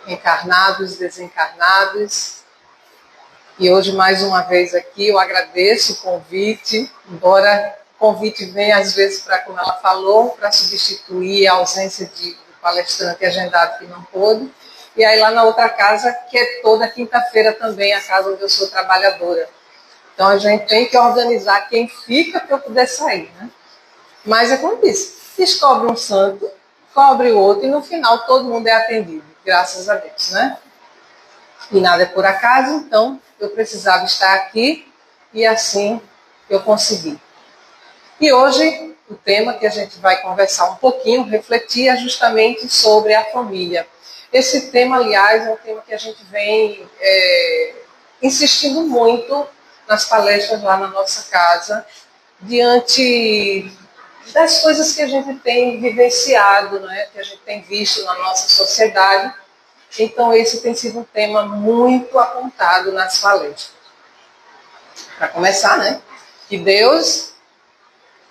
encarnados, desencarnados. E hoje, mais uma vez aqui, eu agradeço o convite, embora o convite venha, às vezes, para, como ela falou, para substituir a ausência do palestrante agendado que não pôde. E aí lá na outra casa, que é toda quinta-feira também, a casa onde eu sou trabalhadora. Então a gente tem que organizar quem fica para eu poder sair, né? Mas é como disse, descobre um santo, cobre o outro e no final todo mundo é atendido, graças a Deus, né? E nada é por acaso, então eu precisava estar aqui e assim eu consegui. E hoje o tema que a gente vai conversar um pouquinho, refletir, é justamente sobre a família. Esse tema, aliás, é um tema que a gente vem insistindo muito nas palestras lá na nossa casa, diante das coisas que a gente tem vivenciado, né, que a gente tem visto na nossa sociedade. Então, esse tem sido um tema muito apontado nas palestras. Para começar, né, que Deus,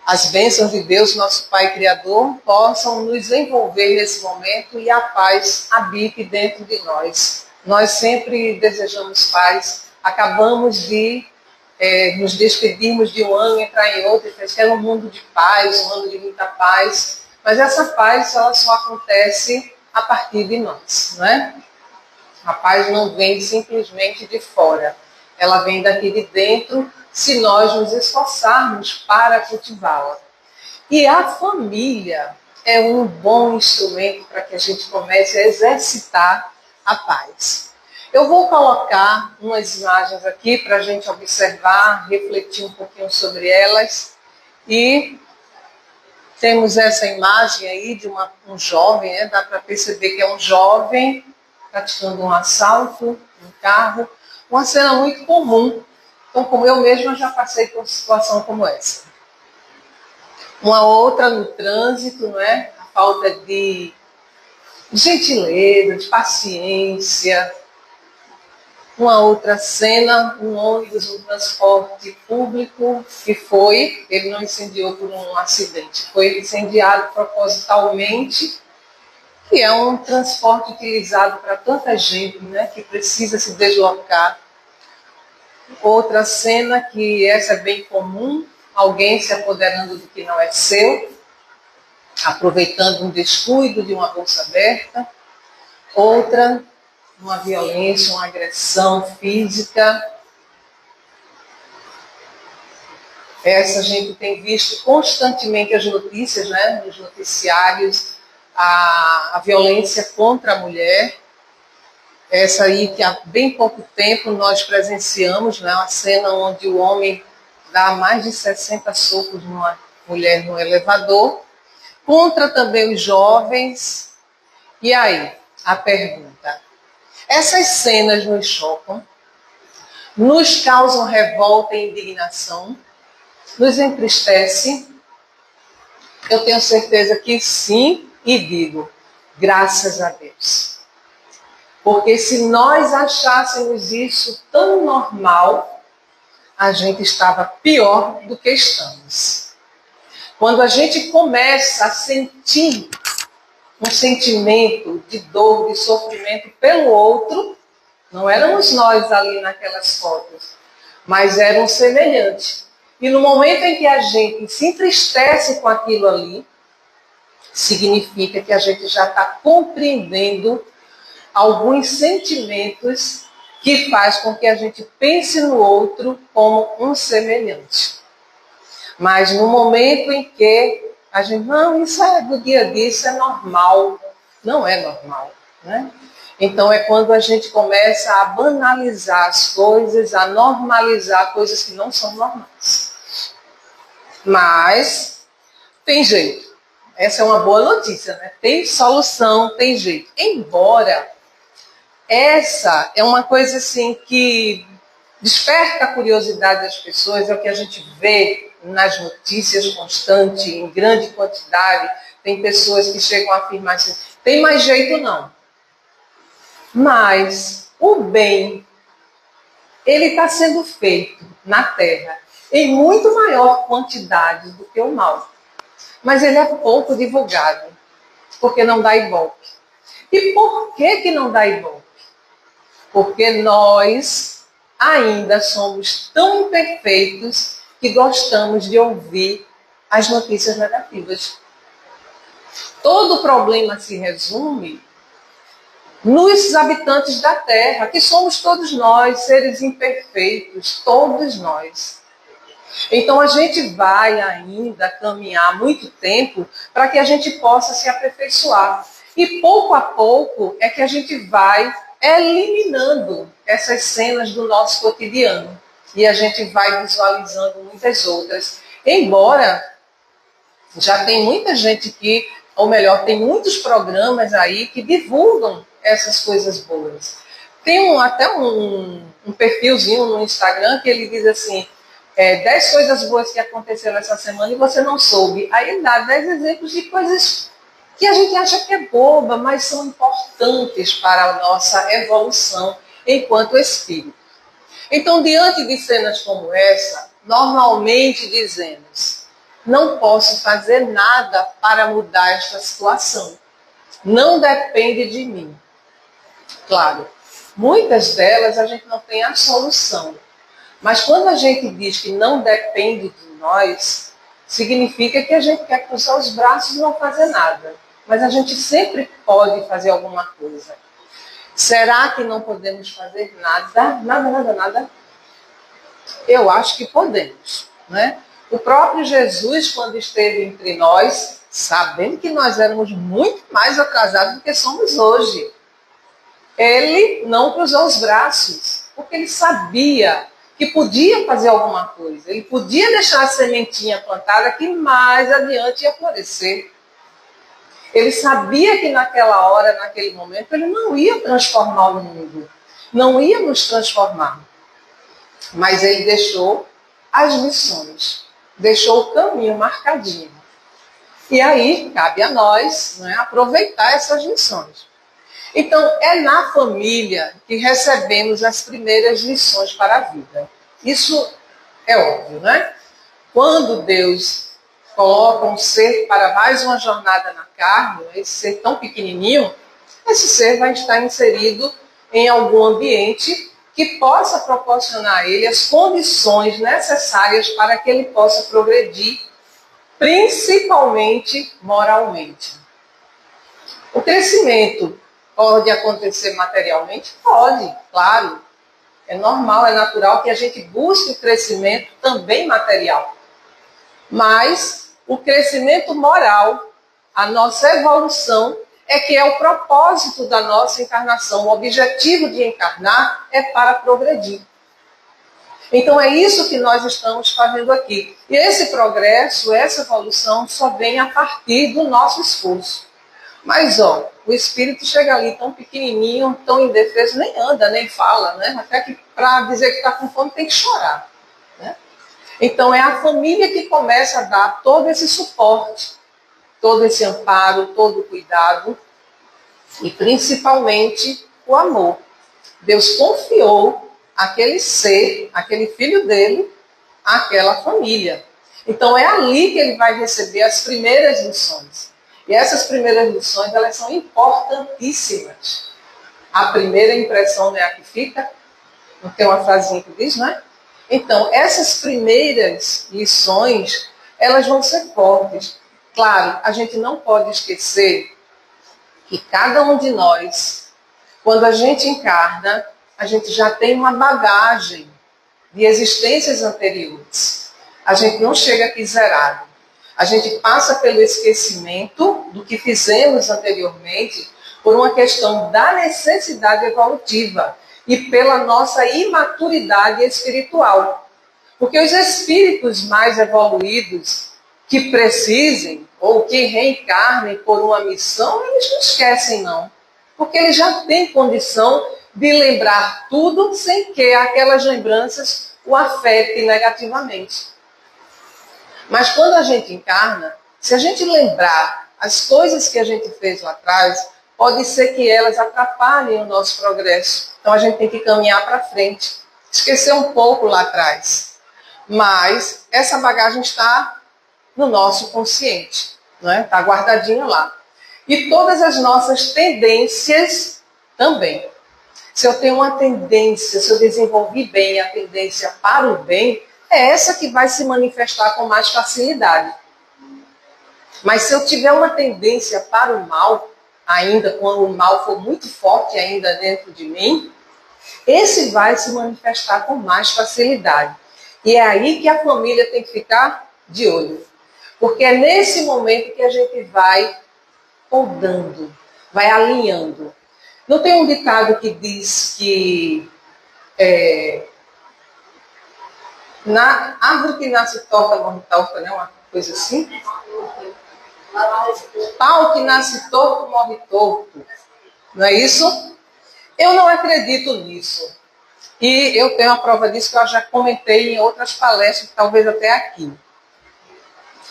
as bênçãos de Deus, nosso Pai Criador, possam nos envolver nesse momento e a paz habite dentro de nós. Nós sempre desejamos paz, acabamos de nos despedirmos de um ano, entrar em outro, que era um mundo de paz, um ano de muita paz, mas essa paz ela só acontece a partir de nós, não é? A paz não vem simplesmente de fora, ela vem daqui de dentro, se nós nos esforçarmos para cultivá-la. E a família é um bom instrumento para que a gente comece a exercitar a paz. Eu vou colocar umas imagens aqui para a gente observar, refletir um pouquinho sobre elas. E temos essa imagem aí de um jovem, né? Dá para perceber que é um jovem praticando um assalto, um carro. Uma cena muito comum. Então, como eu mesma já passei por uma situação como essa. Uma outra no trânsito, não é? A falta de gentileza, de paciência. Uma outra cena, um ônibus, um transporte público que ele não incendiou por um acidente, foi incendiado propositalmente, que é um transporte utilizado para tanta gente, né, que precisa se deslocar. Outra cena, que essa é bem comum, alguém se apoderando do que não é seu, aproveitando um descuido de uma bolsa aberta. Outra, uma violência, uma agressão física. Essa a gente tem visto constantemente as notícias, né, nos noticiários, a violência contra a mulher. Essa aí que há bem pouco tempo nós presenciamos, né, uma cena onde o homem dá mais de 60 socos numa mulher no elevador, contra também os jovens. E aí, a pergunta: essas cenas nos chocam, nos causam revolta e indignação, nos entristece? Eu tenho certeza que sim, e digo, graças a Deus. Porque se nós achássemos isso tão normal, a gente estava pior do que estamos. Quando a gente começa a sentir um sentimento de dor, de sofrimento pelo outro, não éramos nós ali naquelas fotos, mas eram semelhantes. E no momento em que a gente se entristece com aquilo ali, significa que a gente já está compreendendo alguns sentimentos que faz com que a gente pense no outro como um semelhante. Mas no momento em que a gente, não, isso é do dia a dia, isso é normal. Não é normal, né? Então é quando a gente começa a banalizar as coisas, a normalizar coisas que não são normais. Mas tem jeito. Essa é uma boa notícia, né? Tem solução, tem jeito. Embora essa é uma coisa assim que desperta a curiosidade das pessoas, é o que a gente vê nas notícias constantes, em grande quantidade. Tem pessoas que chegam a afirmar assim, tem mais jeito não. Mas o bem, ele está sendo feito na Terra em muito maior quantidade do que o mal. Mas ele é pouco divulgado, porque não dá ibope. E por que não dá ibope? Porque nós ainda somos tão imperfeitos que gostamos de ouvir as notícias negativas. Todo problema se resume nos habitantes da Terra, que somos todos nós, seres imperfeitos, todos nós. Então a gente vai ainda caminhar muito tempo para que a gente possa se aperfeiçoar. E pouco a pouco é que a gente vai eliminando essas cenas do nosso cotidiano. E a gente vai visualizando muitas outras. Embora já tem muita gente que, ou melhor, tem muitos programas aí que divulgam essas coisas boas. Tem até um perfilzinho no Instagram que ele diz assim, 10 coisas boas que aconteceram essa semana e você não soube. Aí ele dá 10 exemplos de coisas que a gente acha que é boba, mas são importantes para a nossa evolução enquanto espírito. Então, diante de cenas como essa, normalmente dizemos, não posso fazer nada para mudar esta situação. Não depende de mim. Claro, muitas delas a gente não tem a solução. Mas quando a gente diz que não depende de nós, significa que a gente quer cruzar os braços e não fazer nada. Mas a gente sempre pode fazer alguma coisa. Será que não podemos fazer nada? Nada? Eu acho que podemos, né? O próprio Jesus, quando esteve entre nós, sabendo que nós éramos muito mais atrasados do que somos hoje, ele não cruzou os braços, porque ele sabia que podia fazer alguma coisa. Ele podia deixar a sementinha plantada que mais adiante ia florescer. Ele sabia que naquela hora, naquele momento, ele não ia transformar o mundo. Não ia nos transformar. Mas ele deixou as lições. Deixou o caminho marcadinho. E aí, cabe a nós, né, aproveitar essas lições. Então, é na família que recebemos as primeiras lições para a vida. Isso é óbvio, né? Quando Deus coloca um ser para mais uma jornada na carne, esse ser tão pequenininho, esse ser vai estar inserido em algum ambiente que possa proporcionar a ele as condições necessárias para que ele possa progredir, principalmente moralmente. O crescimento pode acontecer materialmente? Pode, claro. É normal, é natural que a gente busque o crescimento também material. Mas o crescimento moral, a nossa evolução, é que é o propósito da nossa encarnação. O objetivo de encarnar é para progredir. Então é isso que nós estamos fazendo aqui. E esse progresso, essa evolução só vem a partir do nosso esforço. Mas, o espírito chega ali tão pequenininho, tão indefeso, nem anda, nem fala, né? Até que para dizer que está com fome tem que chorar, né? Então é a família que começa a dar todo esse suporte, todo esse amparo, todo o cuidado e principalmente o amor. Deus confiou aquele ser, aquele filho dele, àquela família. Então é ali que ele vai receber as primeiras lições. E essas primeiras lições, elas são importantíssimas. A primeira impressão não é a que fica? Não tem uma frasinha que diz, não é? Então, essas primeiras lições, elas vão ser fortes. Claro, a gente não pode esquecer que cada um de nós, quando a gente encarna, a gente já tem uma bagagem de existências anteriores. A gente não chega aqui zerado. A gente passa pelo esquecimento do que fizemos anteriormente por uma questão da necessidade evolutiva e pela nossa imaturidade espiritual. Porque os espíritos mais evoluídos que precisem ou que reencarnem por uma missão, eles não esquecem não. Porque eles já têm condição de lembrar tudo sem que aquelas lembranças o afetem negativamente. Mas quando a gente encarna, se a gente lembrar as coisas que a gente fez lá atrás, pode ser que elas atrapalhem o nosso progresso. Então a gente tem que caminhar para frente, esquecer um pouco lá atrás. Mas essa bagagem está no nosso consciente, não é? Está guardadinho lá. E todas as nossas tendências também. Se eu tenho uma tendência, se eu desenvolvi bem a tendência para o bem, é essa que vai se manifestar com mais facilidade. Mas se eu tiver uma tendência para o mal, ainda quando o mal for muito forte ainda dentro de mim, esse vai se manifestar com mais facilidade. E é aí que a família tem que ficar de olho. Porque é nesse momento que a gente vai podando, vai alinhando. Não tem um ditado que diz que na árvore que nasce torta, morre torta, né? Uma coisa assim? Pau que nasce torto, morre torto. Não é isso? Eu não acredito nisso. E eu tenho a prova disso que eu já comentei em outras palestras, talvez até aqui.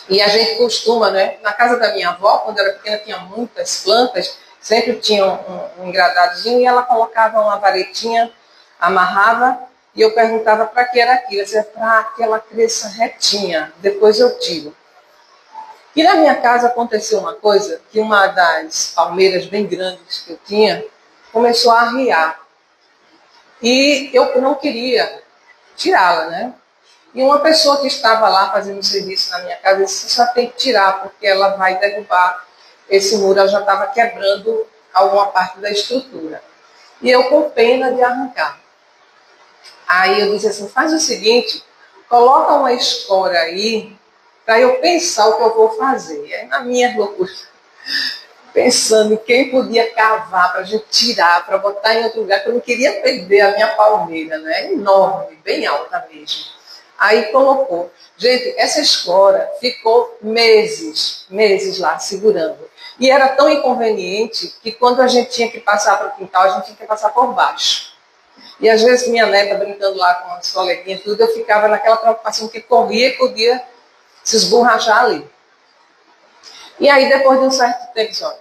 E a gente costuma, né? Na casa da minha avó, quando eu era pequena, tinha muitas plantas, sempre tinha um engradadozinho e ela colocava uma varetinha, amarrava, e eu perguntava para que era aquilo. Eu dizia, para que ela cresça retinha, depois eu tiro. E na minha casa aconteceu uma coisa, que uma das palmeiras bem grandes que eu tinha, começou a arriar. E eu não queria tirá-la, né? E uma pessoa que estava lá fazendo serviço na minha casa disse, só tem que tirar, porque ela vai derrubar esse muro, ela já estava quebrando alguma parte da estrutura. E eu com pena de arrancar. Aí eu disse assim, faz o seguinte, coloca uma escora aí, para eu pensar o que eu vou fazer. E aí na minha loucura, pensando em quem podia cavar para a gente tirar, para botar em outro lugar, que eu não queria perder a minha palmeira, né? Enorme, bem alta mesmo. Aí colocou. Gente, essa escora ficou meses lá segurando. E era tão inconveniente que quando a gente tinha que passar para o quintal, a gente tinha que passar por baixo. E às vezes minha neta brincando lá com as coleguinhas, tudo, eu ficava naquela preocupação que corria e podia se esborrachar ali. E aí depois de um certo tempo, olha,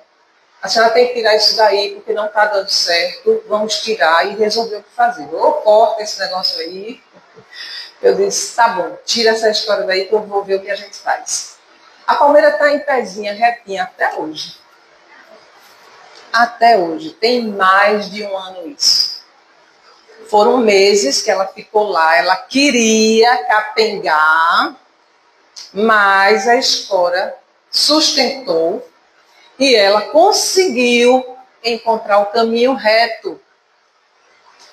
a senhora tem que tirar isso daí porque não está dando certo, vamos tirar e resolver o que fazer. Ou corta esse negócio aí. Eu disse, tá bom, tira essa história daí que eu vou ver o que a gente faz. A palmeira está em pezinha, retinha, até hoje. Até hoje. Tem mais de um ano isso. Foram meses que ela ficou lá, ela queria capengar, mas a escora sustentou e ela conseguiu encontrar o caminho reto.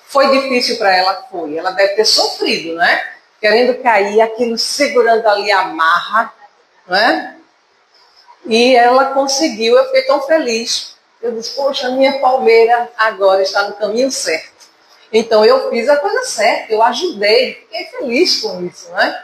Foi difícil para ela? Foi. Ela deve ter sofrido, né? Querendo cair, aquilo segurando ali a marra, né? E ela conseguiu, eu fiquei tão feliz. Eu disse, poxa, minha palmeira agora está no caminho certo. Então eu fiz a coisa certa, eu ajudei, fiquei feliz com isso, né?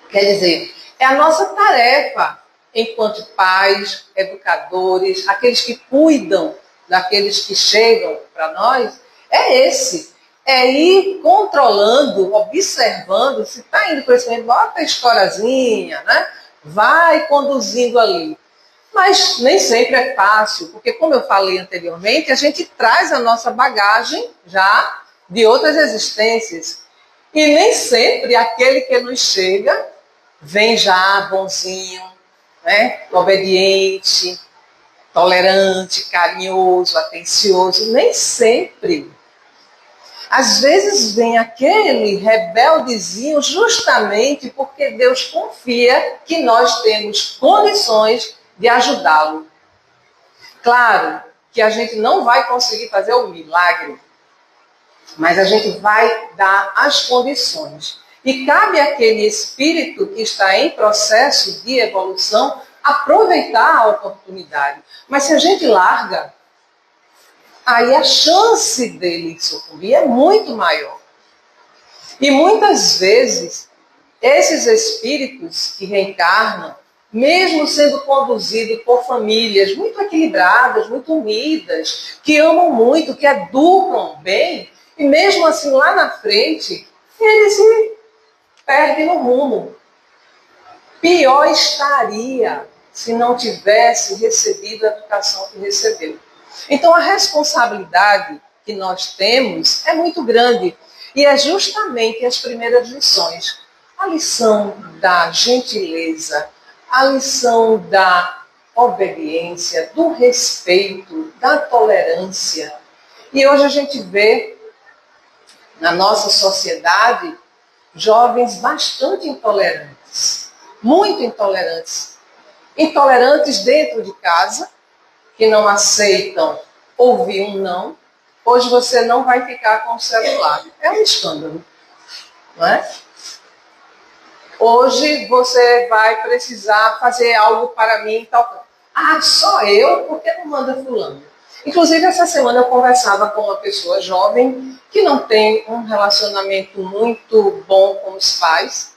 Quer dizer, é a nossa tarefa, enquanto pais, educadores, aqueles que cuidam daqueles que chegam para nós, é esse. É ir controlando, observando, se está indo para esse momento, bota a escorazinha, né? Vai conduzindo ali. Mas nem sempre é fácil, porque como eu falei anteriormente, a gente traz a nossa bagagem já de outras existências. E nem sempre aquele que nos chega vem já bonzinho, né? Obediente, tolerante, carinhoso, atencioso. Nem sempre. Às vezes vem aquele rebeldezinho justamente porque Deus confia que nós temos condições de ajudá-lo. Claro que a gente não vai conseguir fazer o milagre, mas a gente vai dar as condições. E cabe àquele espírito que está em processo de evolução aproveitar a oportunidade. Mas se a gente larga, aí a chance dele sucumbir é muito maior. E muitas vezes, esses espíritos que reencarnam, mesmo sendo conduzidos por famílias muito equilibradas, muito unidas, que amam muito, que educam bem, e mesmo assim lá na frente, eles se perdem no rumo. Pior estaria se não tivesse recebido a educação que recebeu. Então a responsabilidade que nós temos é muito grande e é justamente as primeiras lições. A lição da gentileza, a lição da obediência, do respeito, da tolerância. E hoje a gente vê na nossa sociedade jovens bastante intolerantes, muito intolerantes. Intolerantes dentro de casa, que não aceitam ouvir um não. Hoje você não vai ficar com o celular. É um escândalo, não é? Hoje você vai precisar fazer algo para mim, tal. Ah, só eu? Por que não manda fulano? Inclusive, essa semana eu conversava com uma pessoa jovem que não tem um relacionamento muito bom com os pais.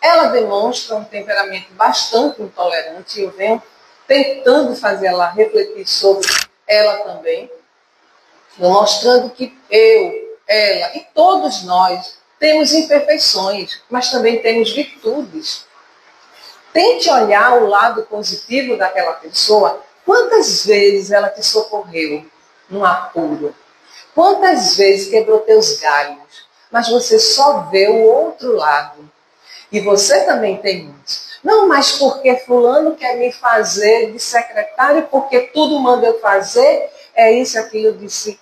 Ela demonstra um temperamento bastante intolerante e eu venho tentando fazer ela refletir sobre ela também, mostrando que eu, ela e todos nós temos imperfeições, mas também temos virtudes. Tente olhar o lado positivo daquela pessoa. Quantas vezes ela te socorreu num apuro? Quantas vezes quebrou teus galhos? Mas você só vê o outro lado. E você também tem muitos. Não, mas porque fulano quer me fazer de secretário, porque tudo manda eu fazer, é isso, aquilo, eu disse.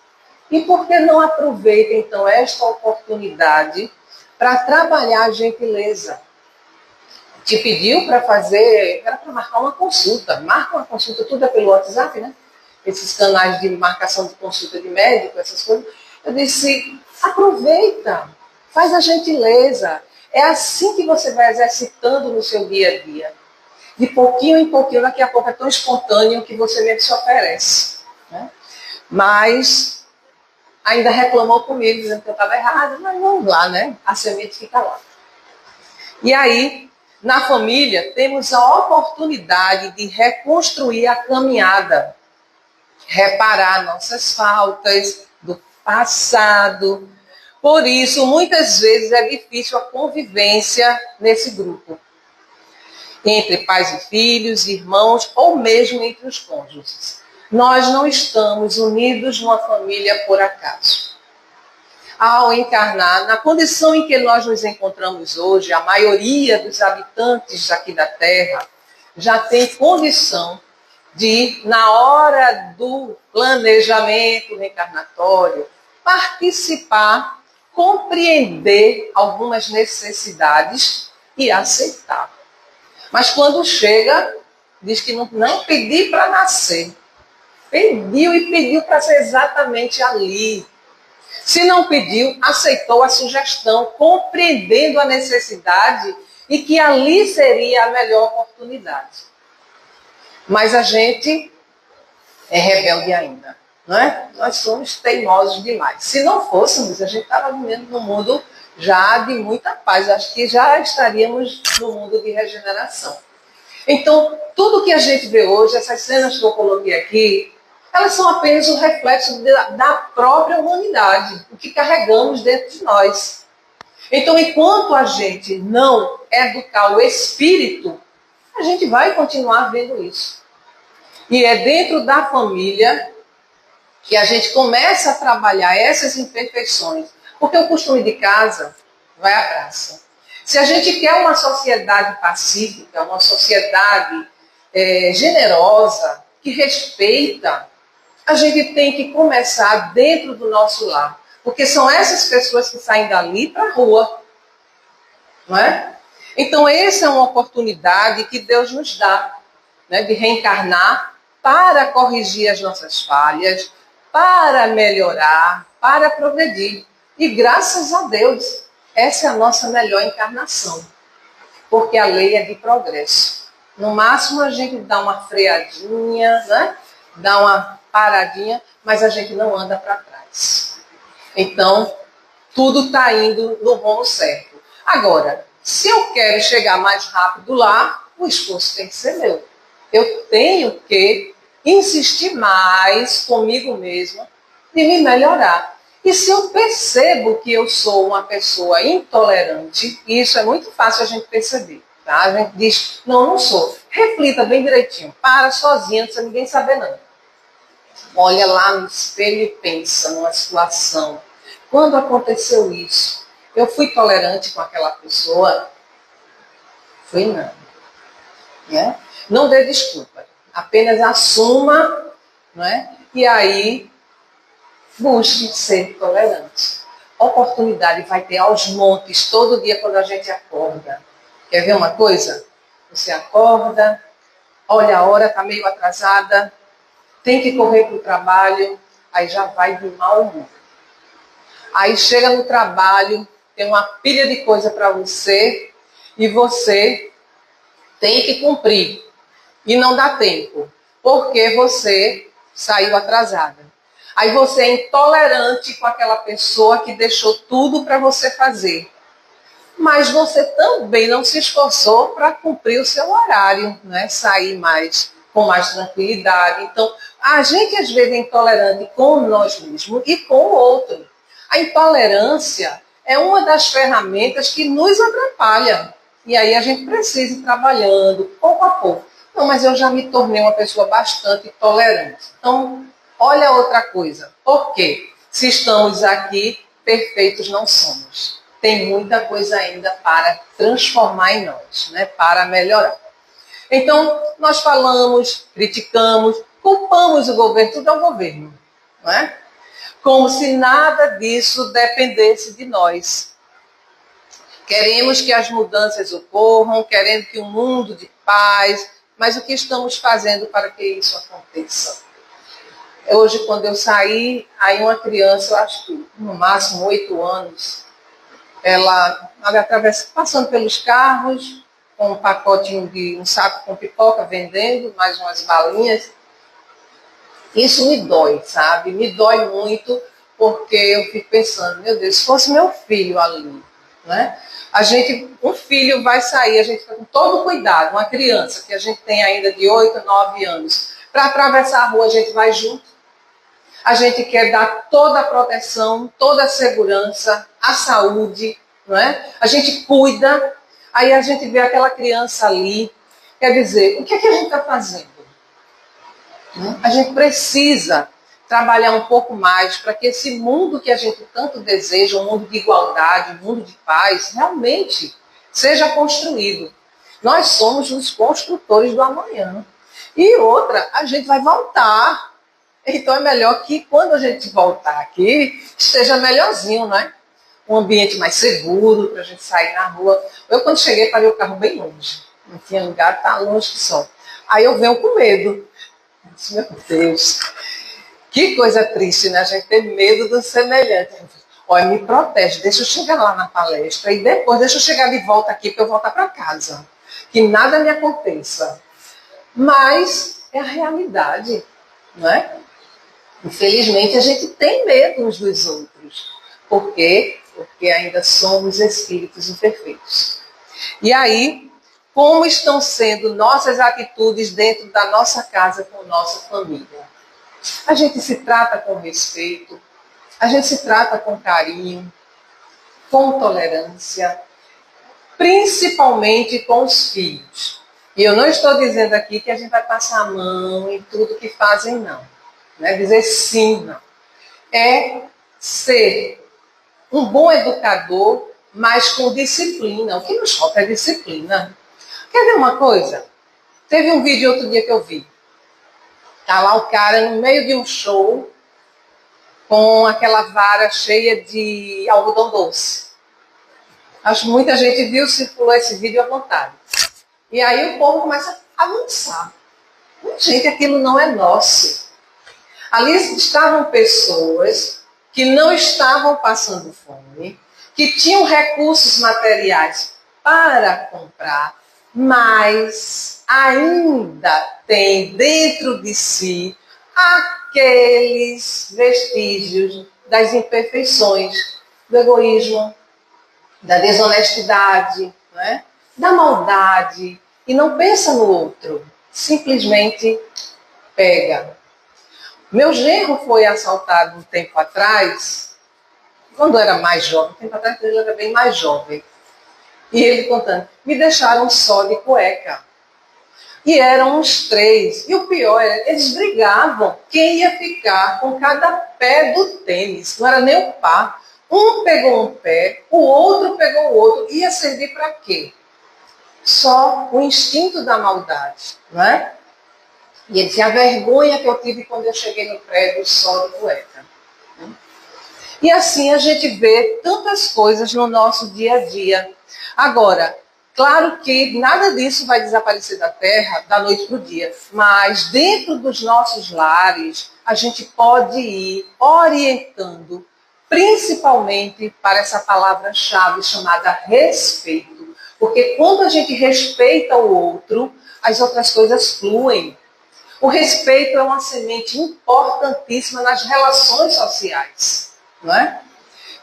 E por que não aproveita, então, esta oportunidade para trabalhar a gentileza? Te pediu para fazer, era para marcar uma consulta. Marca uma consulta, tudo é pelo WhatsApp, né? Esses canais de marcação de consulta de médico, essas coisas. Eu disse, aproveita, faz a gentileza. É assim que você vai exercitando no seu dia a dia. De pouquinho em pouquinho, daqui a pouco é tão espontâneo que você mesmo se oferece. Né? Mas ainda reclamou comigo, dizendo que eu estava errada. Mas vamos lá, né? A semente fica lá. E aí, na família, temos a oportunidade de reconstruir a caminhada. Reparar nossas faltas do passado. Por isso, muitas vezes é difícil a convivência nesse grupo. Entre pais e filhos, irmãos ou mesmo entre os cônjuges. Nós não estamos unidos numa família por acaso. Ao encarnar, na condição em que nós nos encontramos hoje, a maioria dos habitantes aqui da Terra já tem condição de, na hora do planejamento reencarnatório, participar, compreender algumas necessidades e aceitar. Mas quando chega, diz que não pediu para nascer. Pediu e pediu para ser exatamente ali. Se não pediu, aceitou a sugestão, compreendendo a necessidade e que ali seria a melhor oportunidade. Mas a gente é rebelde ainda, não é? Nós somos teimosos demais. Se não fôssemos, a gente estava vivendo num mundo já de muita paz. Acho que já estaríamos no mundo de regeneração. Então, tudo que a gente vê hoje, essas cenas que eu coloquei aqui, elas são apenas um reflexo da própria humanidade, o que carregamos dentro de nós. Então, enquanto a gente não educar o espírito, a gente vai continuar vendo isso. E é dentro da família que a gente começa a trabalhar essas imperfeições. Porque o costume de casa vai à praça. Se a gente quer uma sociedade pacífica, uma sociedade generosa, que respeita, a gente tem que começar dentro do nosso lar. Porque são essas pessoas que saem dali para a rua. Não é? Então, essa é uma oportunidade que Deus nos dá, né, de reencarnar para corrigir as nossas falhas, para melhorar, para progredir. E graças a Deus, essa é a nossa melhor encarnação. Porque a lei é de progresso. No máximo, a gente dá uma freadinha, né? Dá uma paradinha, mas a gente não anda para trás. Então, tudo está indo no rumo certo. Agora, se eu quero chegar mais rápido lá, o esforço tem que ser meu. Eu tenho que insistir mais comigo mesma de me melhorar. E se eu percebo que eu sou uma pessoa intolerante, e isso é muito fácil a gente perceber, tá? A gente diz, não sou. Reflita bem direitinho, para sozinha, não precisa ninguém saber não. Olha lá no espelho e pensa numa situação. Quando aconteceu isso, eu fui tolerante com aquela pessoa? Fui não. Né? Não dê desculpa. Apenas assuma, não é? E aí busque ser tolerante. Oportunidade vai ter aos montes todo dia quando a gente acorda. Quer ver uma coisa? Você acorda, olha a hora, está meio atrasada, tem que correr para o trabalho, aí já vai de mau humor. Aí chega no trabalho, tem uma pilha de coisa para você e você tem que cumprir. E não dá tempo, porque você saiu atrasada. Aí você é intolerante com aquela pessoa que deixou tudo para você fazer. Mas você também não se esforçou para cumprir o seu horário, né? Sair com mais tranquilidade. Então, a gente às vezes é intolerante com nós mesmos e com o outro. A intolerância é uma das ferramentas que nos atrapalha. E aí a gente precisa ir trabalhando pouco a pouco. Não, mas eu já me tornei uma pessoa bastante tolerante. Então, olha outra coisa. Por quê? Se estamos aqui, perfeitos não somos. Tem muita coisa ainda para transformar em nós, né? Para melhorar. Então, nós falamos, criticamos, culpamos o governo, tudo é o governo, não é? Como se nada disso dependesse de nós. Queremos que as mudanças ocorram, querendo que um mundo de paz, mas o que estamos fazendo para que isso aconteça? Hoje, quando eu saí, aí uma criança, eu acho que no máximo 8 anos, ela atravessa, passando pelos carros, com um pacotinho de um saco com pipoca vendendo, mais umas balinhas. Isso me dói, sabe? Me dói muito, porque eu fico pensando, meu Deus, se fosse meu filho ali, né? Um filho vai sair, a gente fica com todo cuidado, uma criança que a gente tem ainda de 8, 9 anos, para atravessar a rua a gente vai junto. A gente quer dar toda a proteção, toda a segurança, a saúde, não é? A gente cuida, aí a gente vê aquela criança ali, quer dizer, o que é que a gente está fazendo? A gente precisa trabalhar um pouco mais para que esse mundo que a gente tanto deseja, um mundo de igualdade, um mundo de paz, realmente seja construído. Nós somos os construtores do amanhã. E outra, a gente vai voltar. Então é melhor que quando a gente voltar aqui, esteja melhorzinho, né? Um ambiente mais seguro para a gente sair na rua. Eu, quando cheguei, parei o carro bem longe. Não tinha lugar, tá longe que só. Aí eu venho com medo. Eu disse, meu Deus, que coisa triste, né? A gente ter medo do semelhante. Olha, me protege, deixa eu chegar lá na palestra e depois deixa eu chegar de volta aqui para eu voltar para casa. Que nada me aconteça. Mas é a realidade, não é? Infelizmente, a gente tem medo uns dos outros. Por quê? Porque ainda somos espíritos imperfeitos. E aí, como estão sendo nossas atitudes dentro da nossa casa com nossa família? A gente se trata com respeito, a gente se trata com carinho, com tolerância, principalmente com os filhos. E eu não estou dizendo aqui que a gente vai passar a mão em tudo que fazem, não. Não é dizer sim, não. É ser um bom educador, mas com disciplina. O que nos falta é disciplina. Quer ver uma coisa? Teve um vídeo outro dia que eu vi. Tá lá o cara no meio de um show com aquela vara cheia de algodão doce. Acho que muita gente viu, circulou esse vídeo à vontade. E aí o povo começa a avançar. Gente, aquilo não é nosso. Ali estavam pessoas que não estavam passando fome, que tinham recursos materiais para comprar, mas ainda tem dentro de si aqueles vestígios das imperfeições, do egoísmo, da desonestidade, né? Da maldade, e não pensa no outro, simplesmente pega. Meu genro foi assaltado um tempo atrás, quando era mais jovem, um tempo atrás ele era bem mais jovem. E ele contando, me deixaram só de cueca. E eram uns 3. E o pior era, eles brigavam. Quem ia ficar com cada pé do tênis? Não era nem o par. Um pegou um pé, o outro pegou o outro. Ia servir para quê? Só o instinto da maldade, não é? E ele dizia, a vergonha que eu tive quando eu cheguei no prédio só do poeta. E assim a gente vê tantas coisas no nosso dia a dia. Agora, claro que nada disso vai desaparecer da terra da noite para o dia, mas dentro dos nossos lares, a gente pode ir orientando, principalmente para essa palavra-chave chamada respeito. Porque quando a gente respeita o outro, as outras coisas fluem. O respeito é uma semente importantíssima nas relações sociais, não é?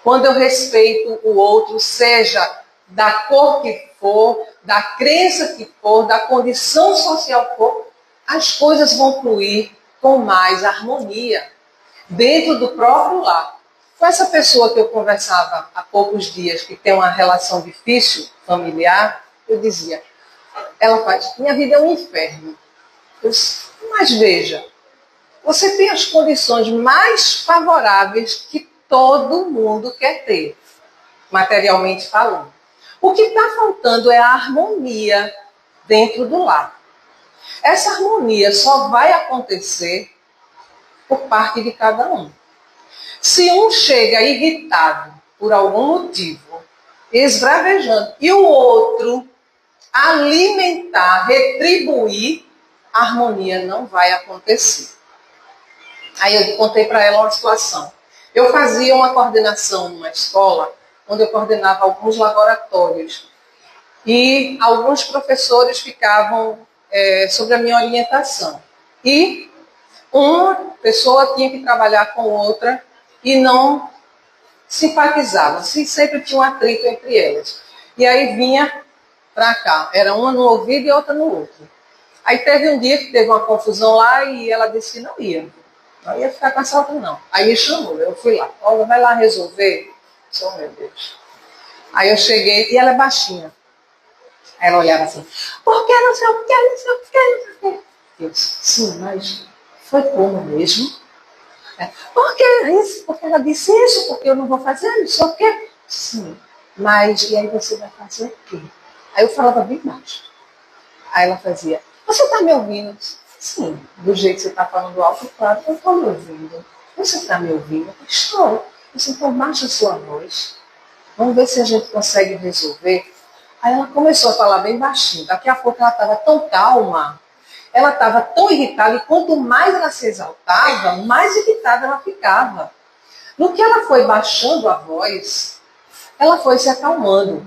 Quando eu respeito o outro, seja da cor que for, da crença que for, da condição social que for, as coisas vão fluir com mais harmonia dentro do próprio lar. Com essa pessoa que eu conversava há poucos dias, que tem uma relação difícil, familiar, eu dizia, ela faz, minha vida é um inferno. Mas veja, você tem as condições mais favoráveis que todo mundo quer ter, materialmente falando. O que está faltando é a harmonia dentro do lar. Essa harmonia só vai acontecer por parte de cada um. Se um chega irritado por algum motivo, esbravejando, e o outro alimentar, retribuir, a harmonia não vai acontecer. Aí eu contei para ela uma situação. Eu fazia uma coordenação numa escola, onde eu coordenava alguns laboratórios. E alguns professores ficavam sobre a minha orientação. E uma pessoa tinha que trabalhar com outra e não simpatizava. Sempre tinha um atrito entre elas. E aí vinha para cá. Era uma no ouvido e outra no outro. Aí teve um dia que teve uma confusão lá e ela disse que não ia. Não ia ficar com essa outra, não. Aí me chamou, eu fui lá. Olha, vai lá resolver. Oh, meu Deus. Aí eu cheguei, e ela é baixinha. Aí ela olhava assim, por que não sei o que, não sei o que, não sei o que. Eu disse, sim, mas foi como mesmo? Por que isso? Porque ela disse isso, porque eu não vou fazer, não sei o que. Sim, mas e aí você vai fazer o quê? Aí eu falava bem baixo. Aí ela fazia, você está me ouvindo? Sim, do jeito que você está falando alto, claro que eu estou me ouvindo. Você está me ouvindo? Estou. Você então baixa a sua voz. Vamos ver se a gente consegue resolver. Aí ela começou a falar bem baixinho. Daqui a pouco ela estava tão calma, ela estava tão irritada, e quanto mais ela se exaltava, mais irritada ela ficava. No que ela foi baixando a voz, ela foi se acalmando.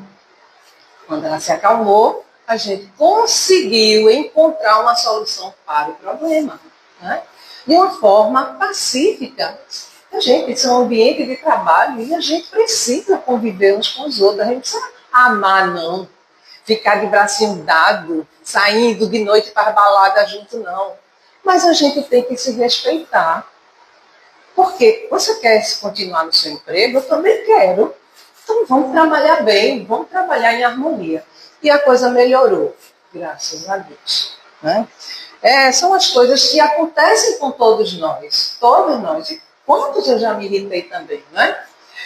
Quando ela se acalmou, a gente conseguiu encontrar uma solução para o problema, né? De uma forma pacífica. A gente, isso é um ambiente de trabalho e a gente precisa conviver uns com os outros. A gente precisa amar, não. Ficar de bracinho dado, saindo de noite para a balada junto, não. Mas a gente tem que se respeitar. Porque você quer continuar no seu emprego? Eu também quero. Então vamos trabalhar bem, vamos trabalhar em harmonia. E a coisa melhorou, graças a Deus. Né? São as coisas que acontecem com todos nós. Todos nós. E quantos eu já me irritei também, né?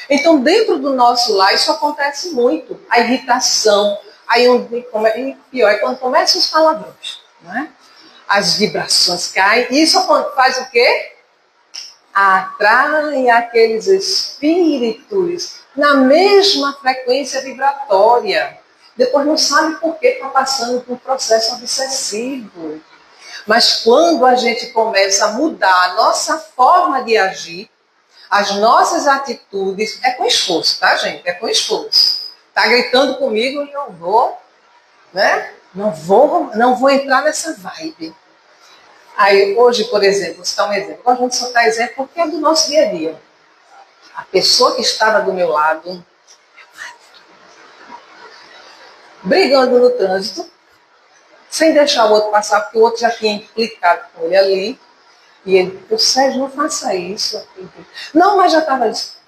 Então, dentro do nosso lar, isso acontece muito. A irritação, e pior é quando começam os palavrões. Né? As vibrações caem. E isso faz o quê? Atrai aqueles espíritos na mesma frequência vibratória. Depois não sabe por que está passando por um processo obsessivo. Mas quando a gente começa a mudar a nossa forma de agir, as nossas atitudes, é com esforço, tá, gente? É com esforço. Está gritando comigo e eu vou, né? Não vou entrar nessa vibe. Aí, hoje, por exemplo, vou citar um exemplo. A gente só dá exemplo porque é do nosso dia a dia. A pessoa que estava do meu lado, brigando no trânsito, sem deixar o outro passar, porque o outro já tinha implicado com ele ali. E ele, Sérgio, não faça isso. Não, mas já estava... Isso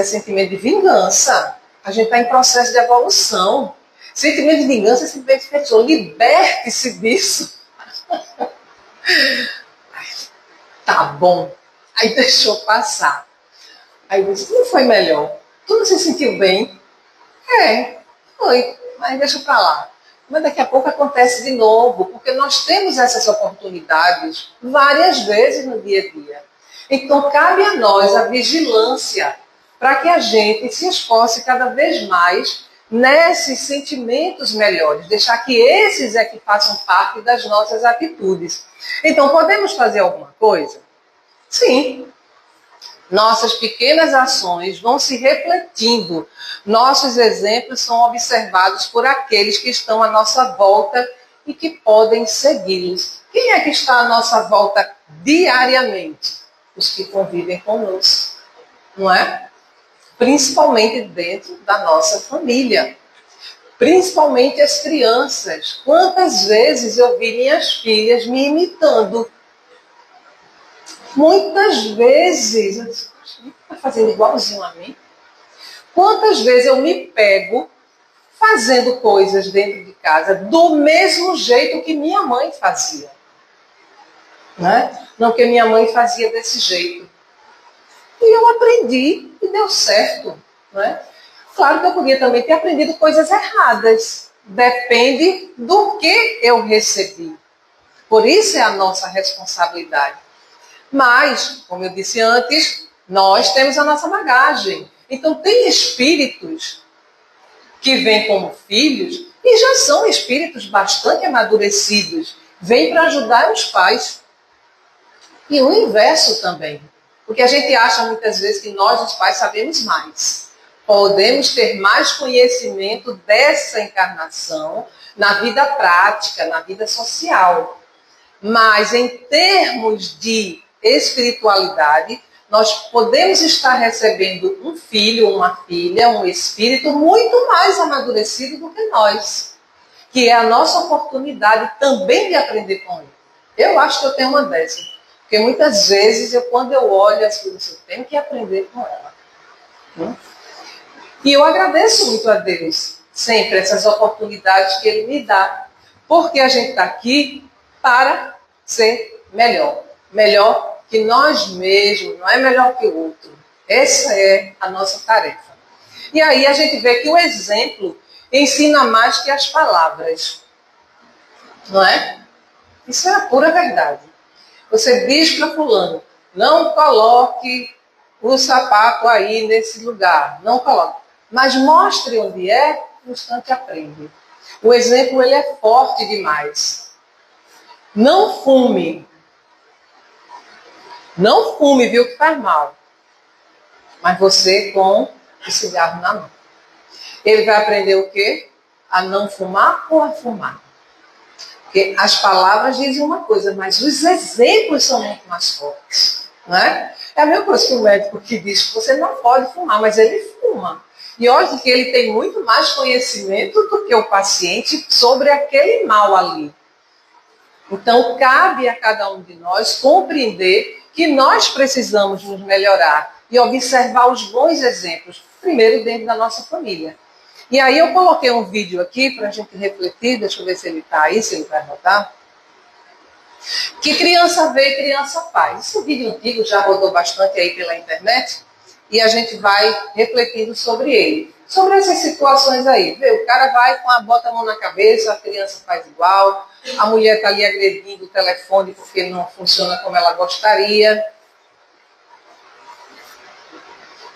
é sentimento de vingança. A gente está em processo de evolução. Sentimento de vingança é sentimento de pessoa. Liberte-se disso. Tá bom. Aí deixou passar. Aí eu disse, não foi melhor? Tu não se sentiu bem? Foi, mas deixa pra lá. mas daqui a pouco acontece de novo, porque nós temos essas oportunidades várias vezes no dia a dia. Então, cabe a nós a vigilância para que a gente se esforce cada vez mais nesses sentimentos melhores, deixar que esses é que façam parte das nossas atitudes. Então, podemos fazer alguma coisa? Sim. Nossas pequenas ações vão se refletindo. Nossos exemplos são observados por aqueles que estão à nossa volta e que podem segui-los. Quem é que está à nossa volta diariamente? Os que convivem conosco, não é? Principalmente dentro da nossa família. Principalmente as crianças. Quantas vezes eu vi minhas filhas me imitando? Muitas vezes, está fazendo igualzinho a mim. Quantas vezes eu me pego fazendo coisas dentro de casa do mesmo jeito que minha mãe fazia. Né? Não que minha mãe fazia desse jeito. E eu aprendi e deu certo. Né? Claro que eu podia também ter aprendido coisas erradas. Depende do que eu recebi. Por isso é a nossa responsabilidade. Mas, como eu disse antes, nós temos a nossa bagagem. Então, tem espíritos que vêm como filhos e já são espíritos bastante amadurecidos. Vêm para ajudar os pais. E o inverso também. Porque a gente acha muitas vezes que nós, os pais, sabemos mais. Podemos ter mais conhecimento dessa encarnação na vida prática, na vida social. Mas, em termos de espiritualidade, nós podemos estar recebendo um filho, uma filha, um espírito muito mais amadurecido do que nós, que é a nossa oportunidade também de aprender com ele. Eu acho que eu tenho uma dessas, porque muitas vezes, quando eu olho as coisas, eu tenho que aprender com ela. E eu agradeço muito a Deus, sempre, essas oportunidades que Ele me dá, porque a gente está aqui para ser melhor. Melhor que nós mesmos, não é melhor que o outro. Essa é a nossa tarefa. E aí a gente vê que o exemplo ensina mais que as palavras. Não é? Isso é a pura verdade. Você diz para fulano, não coloque o sapato aí nesse lugar. Não coloque. Mas mostre onde é, no instante aprende. O exemplo ele é forte demais. Não fume. Não fume, viu, que faz mal. Mas você com o cigarro na mão. Ele vai aprender o quê? A não fumar ou a fumar. Porque as palavras dizem uma coisa, mas os exemplos são muito mais fortes. Não é? É a mesma coisa que o médico que diz que você não pode fumar, mas ele fuma. E olha que ele tem muito mais conhecimento do que o paciente sobre aquele mal ali. Então, cabe a cada um de nós compreender que nós precisamos nos melhorar e observar os bons exemplos, primeiro dentro da nossa família. E aí eu coloquei um vídeo aqui para a gente refletir, deixa eu ver se ele está aí, se ele vai rodar. Que criança vê, criança faz. Esse vídeo antigo já rodou bastante aí pela internet e a gente vai refletindo sobre ele. Sobre essas situações aí. Vê, o cara vai bota a mão na cabeça, a criança faz igual, a mulher está ali agredindo o telefone porque não funciona como ela gostaria.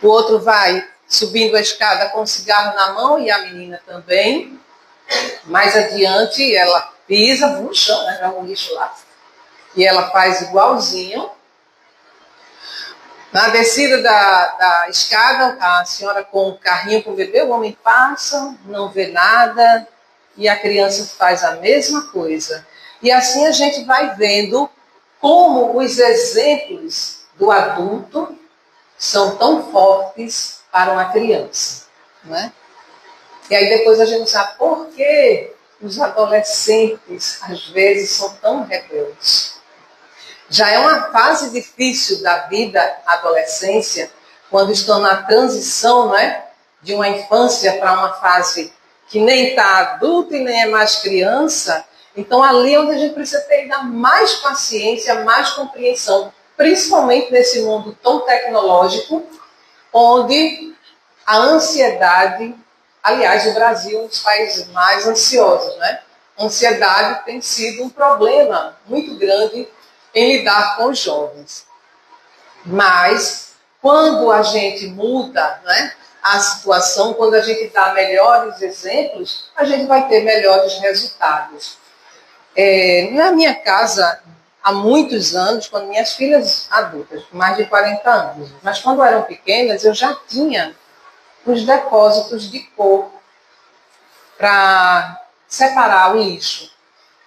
O outro vai subindo a escada com o cigarro na mão e a menina também. Mais adiante, ela pisa no chão, né, joga um lixo lá. E ela faz igualzinho. Na descida da escada, a senhora com o carrinho com o bebê, o homem passa, não vê nada, e a criança faz a mesma coisa. E assim a gente vai vendo como os exemplos do adulto são tão fortes para uma criança. Né? E aí depois a gente sabe por que os adolescentes, às vezes, são tão rebeldes. Já é uma fase difícil da vida, a adolescência, quando estão na transição, não é? De uma infância para uma fase que nem está adulto e nem é mais criança. Então, ali é onde a gente precisa ter ainda mais paciência, mais compreensão, principalmente nesse mundo tão tecnológico, onde a ansiedade Aliás, o Brasil é um dos países mais ansiosos, né? A ansiedade tem sido um problema muito grande em lidar com os jovens. Mas, quando a gente muda, né, a situação, quando a gente dá melhores exemplos, a gente vai ter melhores resultados. Na minha casa, há muitos anos, quando minhas filhas adultas, mais de 40 anos, mas quando eram pequenas, eu já tinha os depósitos de cor para separar o lixo.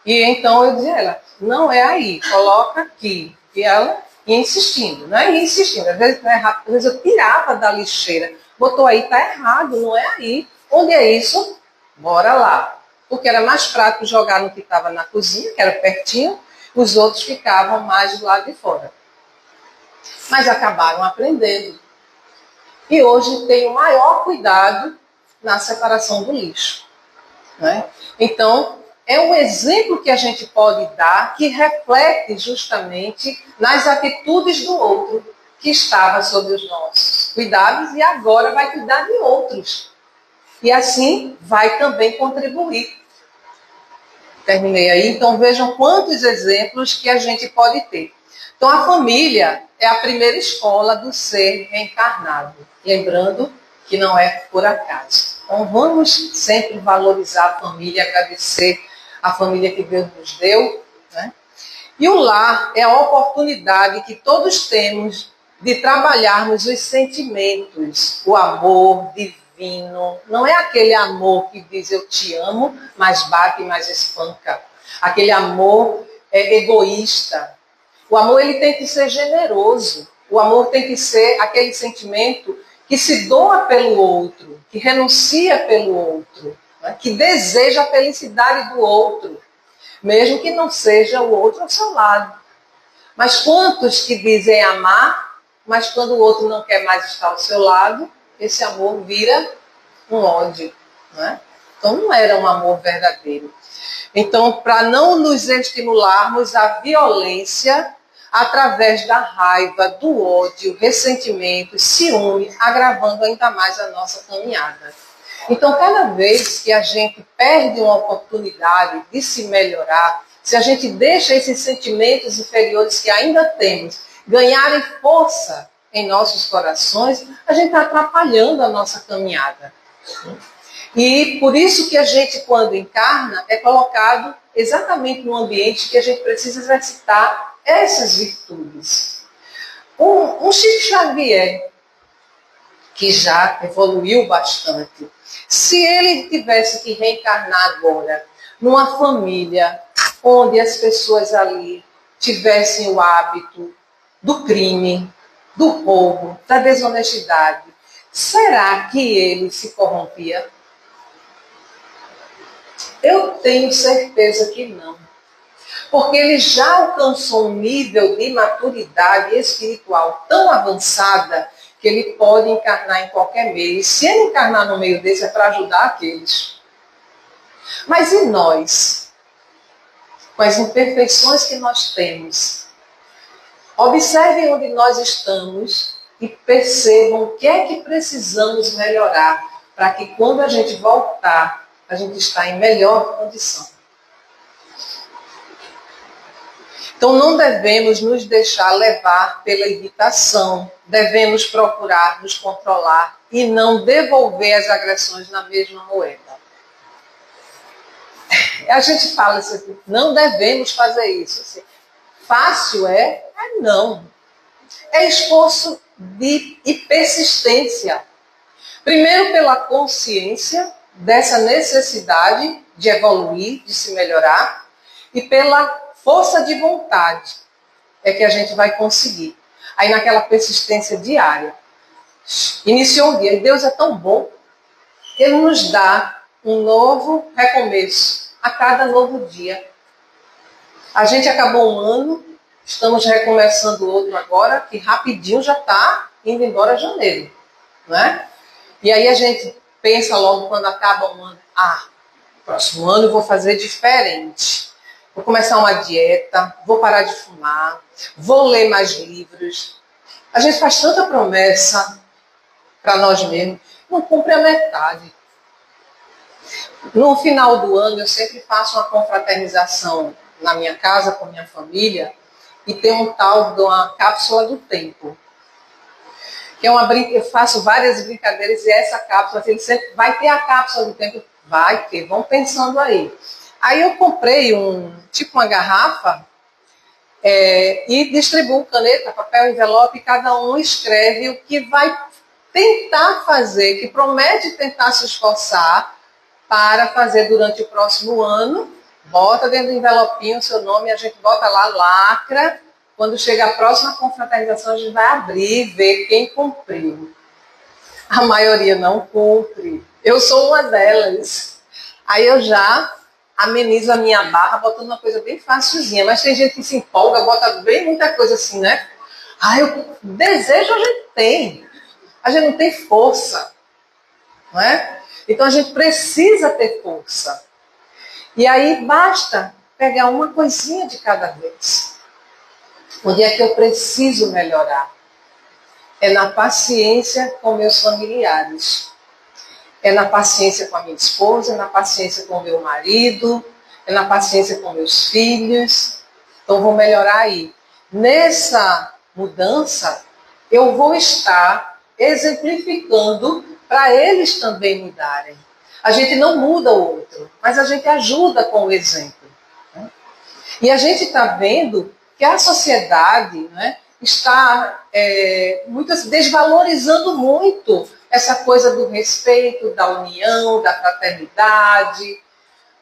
E então eu dizia a ela, não é aí, coloca aqui. E ela ia insistindo, né? Ia insistindo. Às vezes, às vezes eu tirava da lixeira, botou aí, tá errado, não é aí. Onde é isso? Bora lá. Porque era mais prático jogar no que estava na cozinha, que era pertinho, os outros ficavam mais do lado de fora. Mas acabaram aprendendo. E hoje tem o maior cuidado na separação do lixo. Né? Então, é um exemplo que a gente pode dar que reflete justamente nas atitudes do outro que estava sob os nossos cuidados e agora vai cuidar de outros. E assim vai também contribuir. Terminei aí. Então vejam quantos exemplos que a gente pode ter. Então a família é a primeira escola do ser reencarnado. Lembrando que não é por acaso. Então vamos sempre valorizar a família, agradecer a família que Deus nos deu. Né? E o lar é a oportunidade que todos temos de trabalharmos os sentimentos, o amor divino. Não é aquele amor que diz eu te amo, mas bate, mas espanca. Aquele amor egoísta. O amor ele tem que ser generoso. O amor tem que ser aquele sentimento que se doa pelo outro, que renuncia pelo outro, né? Que deseja a felicidade do outro, mesmo que não seja o outro ao seu lado. Mas quantos que dizem amar, mas quando o outro não quer mais estar ao seu lado, esse amor vira um ódio. Né? Então não era um amor verdadeiro. Então, para não nos estimularmos à violência, através da raiva, do ódio, ressentimento, ciúme, agravando ainda mais a nossa caminhada. Então, cada vez que a gente perde uma oportunidade de se melhorar, se a gente deixa esses sentimentos inferiores que ainda temos ganharem força em nossos corações, a gente está atrapalhando a nossa caminhada. E por isso que a gente, quando encarna, é colocado exatamente no ambiente que a gente precisa exercitar essas virtudes. Um Chico Xavier, que já evoluiu bastante, se ele tivesse que reencarnar agora numa família onde as pessoas ali tivessem o hábito do crime, do roubo, da desonestidade, será que ele se corrompia? Eu tenho certeza que não. Porque ele já alcançou um nível de maturidade espiritual tão avançada que ele pode encarnar em qualquer meio. E se ele encarnar no meio desse é para ajudar aqueles. Mas e nós? Com as imperfeições que nós temos. Observem onde nós estamos e percebam o que é que precisamos melhorar para que quando a gente voltar, a gente está em melhor condição. Então não devemos nos deixar levar pela irritação, devemos procurar nos controlar e não devolver as agressões na mesma moeda. A gente fala assim, não devemos fazer isso. Assim, fácil é? Não. É esforço e persistência. Primeiro pela consciência dessa necessidade de evoluir, de se melhorar, e pela força de vontade é que a gente vai conseguir. Aí naquela persistência diária. Iniciou um dia, e Deus é tão bom, Ele nos dá um novo recomeço a cada novo dia. A gente acabou um ano, estamos recomeçando outro agora, que rapidinho já está indo embora janeiro. Não é? E aí a gente pensa logo quando acaba um ano, próximo ano eu vou fazer diferente. Vou começar uma dieta, vou parar de fumar, vou ler mais livros. A gente faz tanta promessa para nós mesmos, não cumpre a metade. No final do ano, eu sempre faço uma confraternização na minha casa, com a minha família, e tem um tal de uma cápsula do tempo. Que é eu faço várias brincadeiras e essa cápsula, ele sempre vai ter a cápsula do tempo, vai ter, vão pensando aí. Aí eu comprei tipo uma garrafa e distribuo caneta, papel, envelope, e cada um escreve o que vai tentar fazer, que promete tentar se esforçar para fazer durante o próximo ano, bota dentro do envelopinho o seu nome, a gente bota lá, lacra. Quando chega a próxima confraternização, a gente vai abrir e ver quem cumpriu. A maioria não cumpre. Eu sou uma delas. Aí eu já amenizo a minha barra botando uma coisa bem facilzinha. Mas tem gente que se empolga, bota bem muita coisa assim, né? Desejo a gente tem. A gente não tem força. Não é? Então a gente precisa ter força. E aí basta pegar uma coisinha de cada vez. Onde é que eu preciso melhorar? É na paciência com meus familiares. É na paciência com a minha esposa, é na paciência com o meu marido, é na paciência com meus filhos. Então vou melhorar aí. Nessa mudança, eu vou estar exemplificando para eles também mudarem. A gente não muda o outro, mas a gente ajuda com o exemplo. Né? E a gente está vendo que a sociedade, né, está desvalorizando muito essa coisa do respeito, da união, da fraternidade.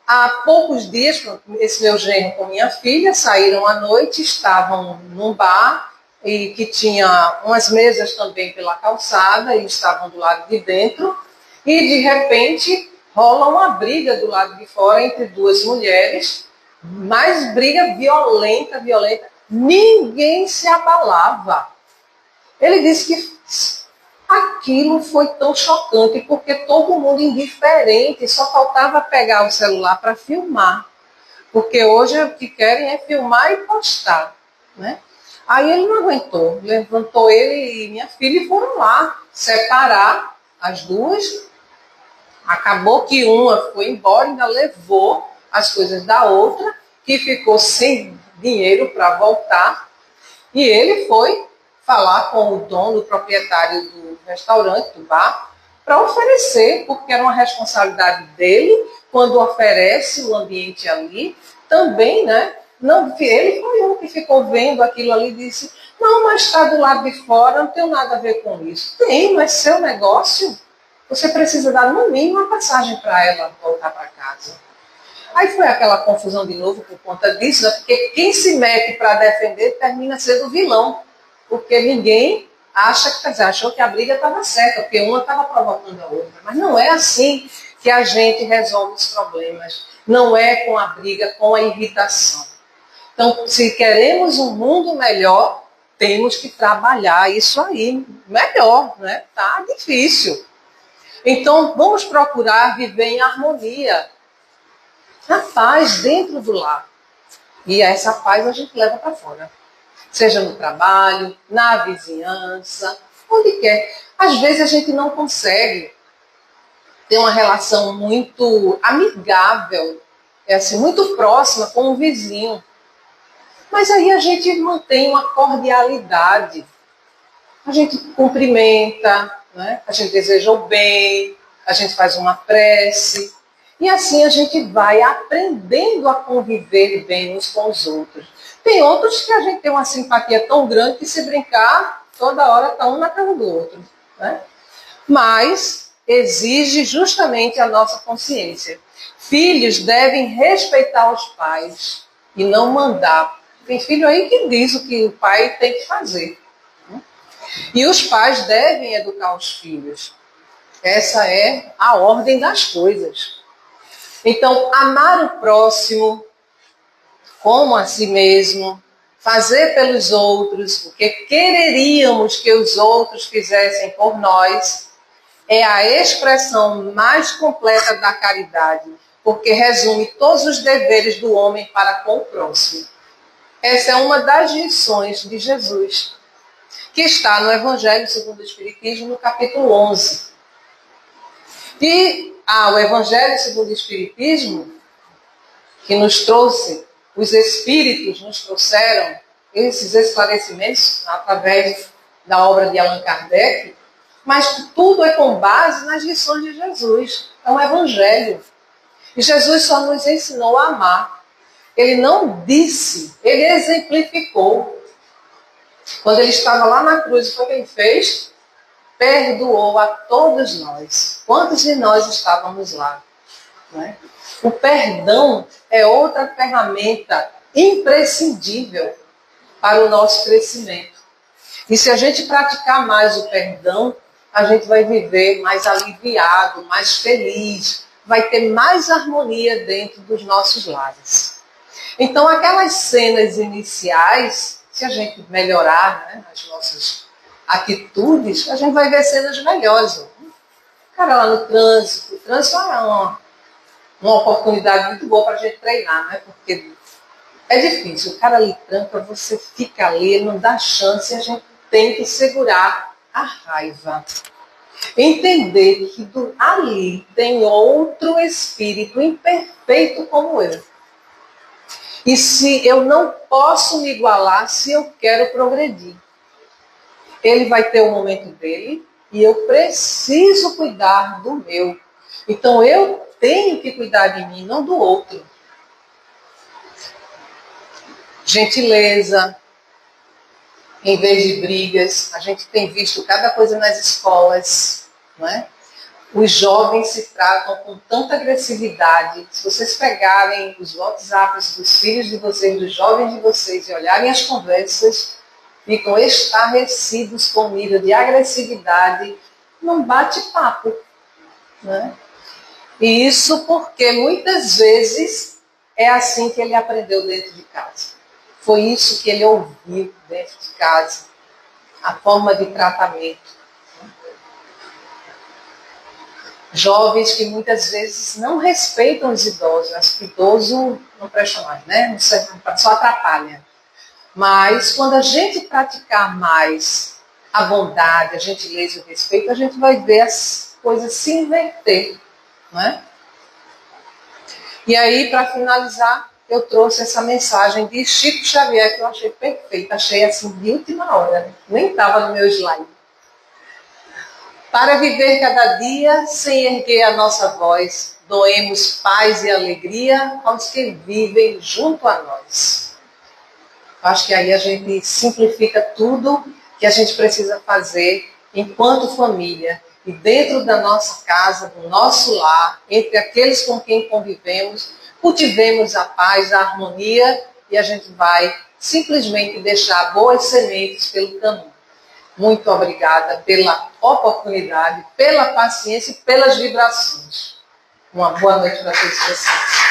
Há poucos dias, esse meu genro com minha filha saíram à noite, estavam num bar e que tinha umas mesas também pela calçada e estavam do lado de dentro e de repente rola uma briga do lado de fora entre duas mulheres, mas briga violenta, ninguém se abalava. Ele disse que aquilo foi tão chocante, porque todo mundo indiferente, só faltava pegar o celular para filmar. Porque hoje o que querem é filmar e postar. Né? Aí ele não aguentou, levantou ele e minha filha e foram lá separar as duas. Acabou que uma foi embora, ainda levou as coisas da outra, que ficou sem dinheiro para voltar. E ele foi falar com o dono, o proprietário do restaurante, do bar, para oferecer, porque era uma responsabilidade dele, quando oferece o ambiente ali, também, né? Não, ele foi um que ficou vendo aquilo ali e disse, não, mas está do lado de fora, não tem nada a ver com isso. Tem, mas seu negócio, você precisa dar no mínimo uma passagem para ela voltar para casa. Aí foi aquela confusão de novo por conta disso, né? Porque quem se mete para defender termina sendo vilão. Porque ninguém achou que a briga estava certa, porque uma estava provocando a outra. Mas não é assim que a gente resolve os problemas. Não é com a briga, com a irritação. Então, se queremos um mundo melhor, temos que trabalhar isso aí melhor, né? Tá difícil. Então, vamos procurar viver em harmonia, na paz dentro do lar. E essa paz a gente leva para fora. Seja no trabalho, na vizinhança, onde quer. Às vezes a gente não consegue ter uma relação muito amigável, assim, muito próxima com o vizinho. Mas aí a gente mantém uma cordialidade. A gente cumprimenta, né? A gente deseja o bem, a gente faz uma prece. E assim a gente vai aprendendo a conviver bem uns com os outros. Tem outros que a gente tem uma simpatia tão grande que se brincar, toda hora está um na casa do outro. Né? Mas exige justamente a nossa consciência. Filhos devem respeitar os pais e não mandar. Tem filho aí que diz o que o pai tem que fazer. E os pais devem educar os filhos. Essa é a ordem das coisas. Então, amar o próximo como a si mesmo, fazer pelos outros o que quereríamos que os outros fizessem por nós, é a expressão mais completa da caridade, porque resume todos os deveres do homem para com o próximo. Essa é uma das lições de Jesus, que está no Evangelho segundo o Espiritismo, no capítulo 11. E o Evangelho segundo o Espiritismo, que nos trouxe, os Espíritos nos trouxeram esses esclarecimentos através da obra de Allan Kardec, mas tudo é com base nas lições de Jesus. É um Evangelho. E Jesus só nos ensinou a amar. Ele não disse, ele exemplificou. Quando ele estava lá na cruz, o que ele fez? Perdoou a todos nós. Quantos de nós estávamos lá? Não é? O perdão é outra ferramenta imprescindível para o nosso crescimento. E se a gente praticar mais o perdão, a gente vai viver mais aliviado, mais feliz, vai ter mais harmonia dentro dos nossos lares. Então, aquelas cenas iniciais, se a gente melhorar, né, as nossas atitudes, a gente vai ver cenas melhores. O cara lá no trânsito, o trânsito é uma oportunidade muito boa para a gente treinar, né? Porque é difícil. O cara ali tranca, você fica ali, não dá chance, a gente tem que segurar a raiva. Entender que ali tem outro espírito imperfeito como eu. E se eu não posso me igualar, se eu quero progredir, ele vai ter o momento dele e eu preciso cuidar do meu. Então eu tenho que cuidar de mim, não do outro. Gentileza, em vez de brigas. A gente tem visto cada coisa nas escolas, não é? Os jovens se tratam com tanta agressividade. Se vocês pegarem os WhatsApps dos filhos de vocês, dos jovens de vocês, e olharem as conversas, ficam estarrecidos com o nível de agressividade num bate-papo. Né? E isso porque muitas vezes é assim que ele aprendeu dentro de casa. Foi isso que ele ouviu dentro de casa. A forma de tratamento. Jovens que muitas vezes não respeitam os idosos. Acho que idoso não presta mais, né? Só atrapalha. Mas quando a gente praticar mais a bondade, a gentileza e o respeito, a gente vai ver as coisas se inverter. Não é? E aí, para finalizar, eu trouxe essa mensagem de Chico Xavier, que eu achei perfeita. Achei assim de última hora. Nem estava no meu slide. Para viver cada dia sem erguer a nossa voz, doemos paz e alegria aos que vivem junto a nós. Acho que aí a gente simplifica tudo que a gente precisa fazer enquanto família. E dentro da nossa casa, do nosso lar, entre aqueles com quem convivemos, cultivemos a paz, a harmonia e a gente vai simplesmente deixar boas sementes pelo caminho. Muito obrigada pela oportunidade, pela paciência e pelas vibrações. Uma boa noite para todos vocês.